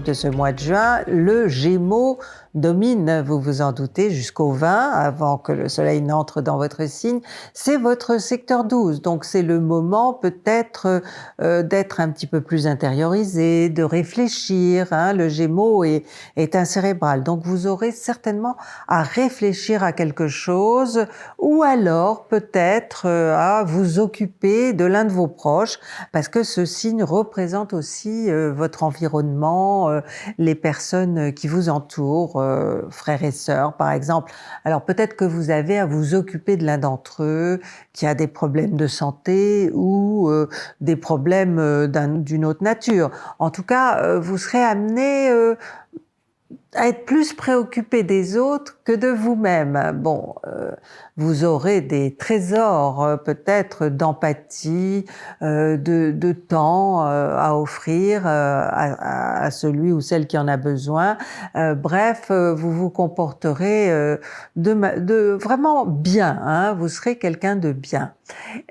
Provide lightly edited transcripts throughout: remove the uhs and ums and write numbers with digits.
de ce mois de juin, le Gémeaux domine, vous vous en doutez, jusqu'au 20, avant que le soleil n'entre dans votre signe. C'est votre secteur 12, donc c'est le moment peut-être d'être un petit peu plus intériorisé, de réfléchir. Hein. Le Gémeaux est un cérébral, donc vous aurez certainement à réfléchir à quelque chose ou alors peut-être à vous occuper de l'un de vos proches, parce que ce signe représente aussi votre environnement, les personnes qui vous entourent, frères et sœurs par exemple. Alors peut-être que vous avez à vous occuper de l'un d'entre eux qui a des problèmes de santé ou des problèmes d'une autre nature. En tout cas, vous serez amené à être plus préoccupé des autres que de vous-même. Bon, vous aurez des trésors peut-être d'empathie, de temps à offrir à celui ou celle qui en a besoin. Bref, vous vous comporterez vraiment bien, hein, vous serez quelqu'un de bien.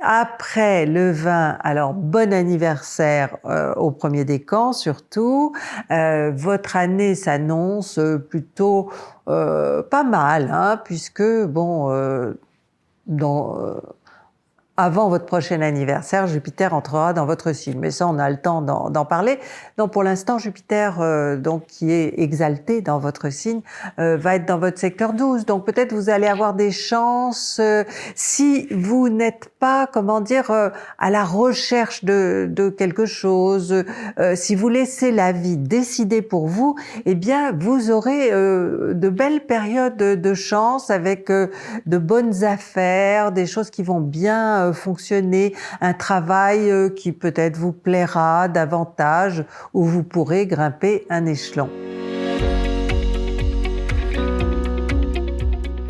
Après le 20, alors bon anniversaire au premier décan surtout. Votre année s'annonce plutôt pas mal, hein, puisque bon, avant votre prochain anniversaire, Jupiter entrera dans votre signe. Mais ça, on a le temps d'en parler. Donc pour l'instant, Jupiter, donc, qui est exalté dans votre signe, va être dans votre secteur 12. Donc peut-être vous allez avoir des chances, si vous n'êtes pas, comment dire, à la recherche de quelque chose, si vous laissez la vie décider pour vous, eh bien vous aurez de belles périodes de chance avec de bonnes affaires, des choses qui vont bien fonctionner, un travail qui peut-être vous plaira davantage, où vous pourrez grimper un échelon.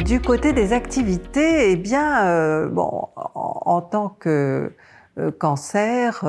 Du côté des activités, eh bien, bon, en tant que Cancer,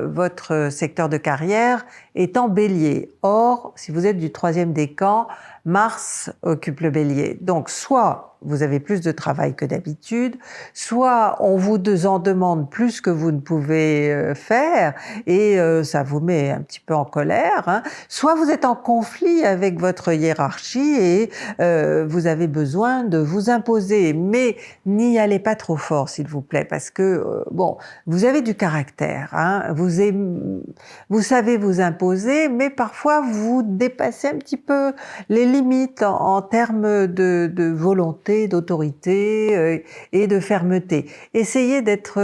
votre secteur de carrière est en Bélier. Or, si vous êtes du 3e décan, Mars occupe le Bélier. Donc, soit vous avez plus de travail que d'habitude, soit on vous en demande plus que vous ne pouvez faire et ça vous met un petit peu en colère, hein. Soit vous êtes en conflit avec votre hiérarchie et vous avez besoin de vous imposer, mais n'y allez pas trop fort s'il vous plaît, parce que bon, vous avez du caractère, hein, vous savez vous imposer, mais parfois vous dépassez un petit peu les limites en termes de volonté, d'autorité et de fermeté. Essayez d'être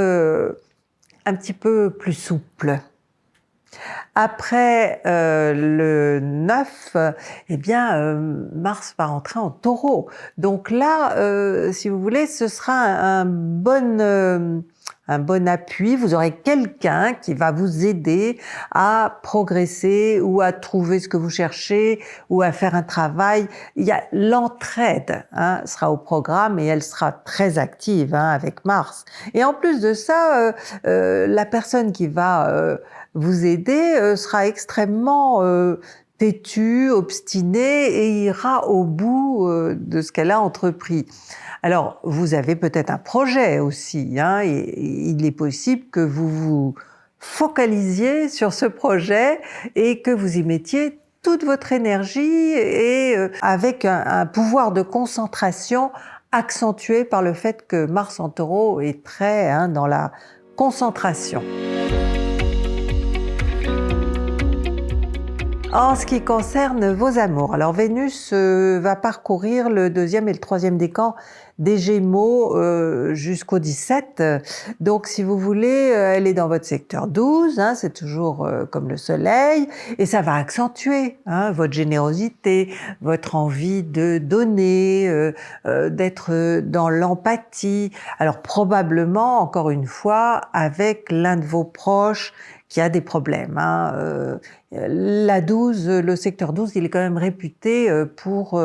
un petit peu plus souple. Après le 9, eh bien, Mars va rentrer en Taureau. Donc là, si vous voulez, ce sera un bon appui. Vous aurez quelqu'un qui va vous aider à progresser ou à trouver ce que vous cherchez ou à faire un travail. Il y a l'entraide, hein, sera au programme et elle sera très active, hein, avec Mars. Et en plus de ça, la personne qui va vous aider sera extrêmement têtue, obstinée et ira au bout de ce qu'elle a entrepris. Alors, vous avez peut-être un projet aussi, hein, et il est possible que vous vous focalisiez sur ce projet et que vous y mettiez toute votre énergie et avec un pouvoir de concentration accentué par le fait que Mars en Taureau est très, hein, dans la concentration. En ce qui concerne vos amours, alors Vénus va parcourir le 2e et le 3e décan des Gémeaux jusqu'au 17. Donc si vous voulez, elle est dans votre secteur 12, hein, c'est toujours comme le soleil, et ça va accentuer, hein, votre générosité, votre envie de donner, d'être dans l'empathie. Alors probablement, encore une fois, avec l'un de vos proches qui a des problèmes, hein. La 12, le secteur 12, il est quand même réputé pour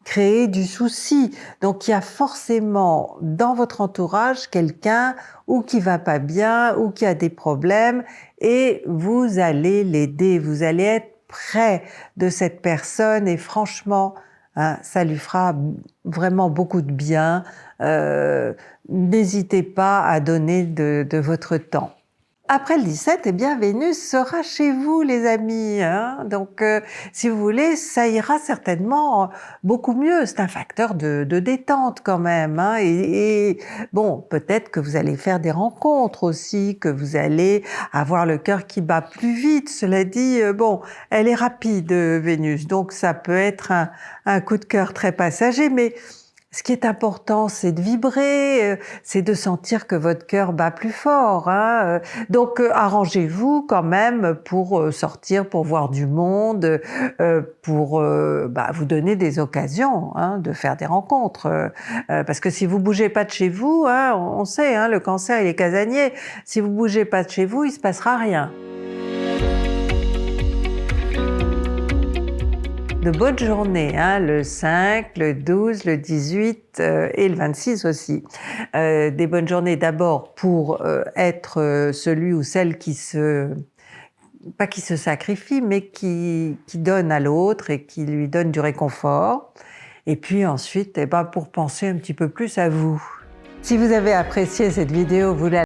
créer du souci. Donc il y a forcément dans votre entourage quelqu'un ou qui va pas bien ou qui a des problèmes et vous allez l'aider, vous allez être près de cette personne et franchement, hein, ça lui fera vraiment beaucoup de bien. N'hésitez pas à donner de votre temps. Après le 17, eh bien, Vénus sera chez vous, les amis, hein. Donc, si vous voulez, ça ira certainement beaucoup mieux. C'est un facteur de détente quand même, hein. Et bon, peut-être que vous allez faire des rencontres aussi, que vous allez avoir le cœur qui bat plus vite. Cela dit, bon, elle est rapide, Vénus, donc ça peut être un coup de cœur très passager, mais ce qui est important, c'est de vibrer, c'est de sentir que votre cœur bat plus fort, hein. Donc, arrangez-vous quand même pour sortir, pour voir du monde, pour vous donner des occasions, hein, de faire des rencontres. Parce que si vous bougez pas de chez vous, hein, on sait, hein, le Cancer, il est casanier. Si vous bougez pas de chez vous, il se passera rien. De bonnes journées, hein, le 5, le 12, le 18 et le 26 aussi. Des bonnes journées d'abord pour être celui ou celle pas qui se sacrifie, mais qui donne à l'autre et qui lui donne du réconfort. Et puis ensuite, pour penser un petit peu plus à vous. Si vous avez apprécié cette vidéo, vous la